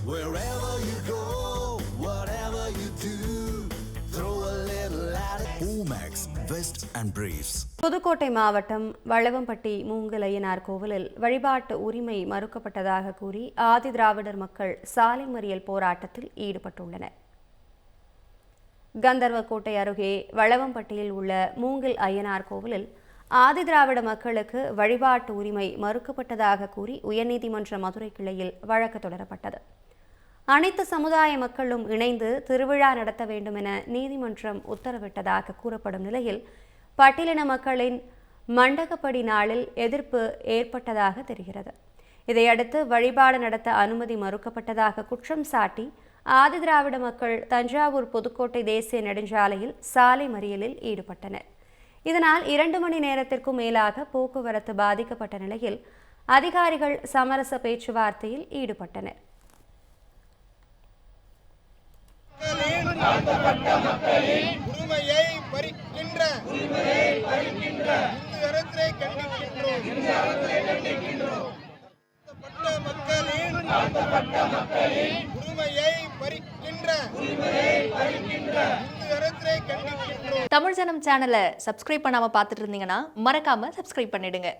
Wherever you go, whatever you do, throw a little at it. Omax, Vest and Briefs. Pudukkottai மாவட்டம் வளவம்பட்டி மூங்கல் ஐயனார் கோவிலில் வழிபாட்டு உரிமை மறுக்கப்பட்டதாக கூறி ஆதி திராவிடர் மக்கள் சாலை மறியல் போராட்டத்தில் ஈடுபட்டுள்ளனர். கந்தர்வக்கோட்டை அருகே வளவம்பட்டியில் உள்ள மூங்கல் ஐயனார் கோவிலில் ஆதி திராவிட மக்களுக்கு வழிபாட்டு உரிமை மறுக்கப்பட்டதாக கூறி உயர்நீதிமன்ற மதுரை கிளையில் வழக்கு தொடரப்பட்டது. அனைத்து சமுதாய மக்களும் இணைந்து திருவிழா நடத்த வேண்டும் என நீதிமன்றம் உத்தரவிட்டதாக கூறப்படும் நிலையில் பட்டியலின மக்களின் மண்டகப்படி நாளில் எதிர்ப்பு ஏற்பட்டதாக தெரிகிறது. இதையடுத்து வழிபாடு நடத்த அனுமதி மறுக்கப்பட்டதாக குற்றம் சாட்டி ஆதி திராவிட மக்கள் தஞ்சாவூர் புதுக்கோட்டை தேசிய நெடுஞ்சாலையில் சாலை மறியலில் ஈடுபட்டனர். இதனால் 2 மணி நேரத்திற்கும் மேலாக போக்குவரத்து பாதிக்கப்பட்ட நிலையில் அதிகாரிகள் சமரச பேச்சுவார்த்தையில் ஈடுபட்டனர். தமிழ் ஜனம் சேனலை சப்ஸ்கிரைப் பண்ணாம பார்த்துட்டு இருந்தீங்கன்னா மறக்காம சப்ஸ்கிரைப் பண்ணிடுங்க.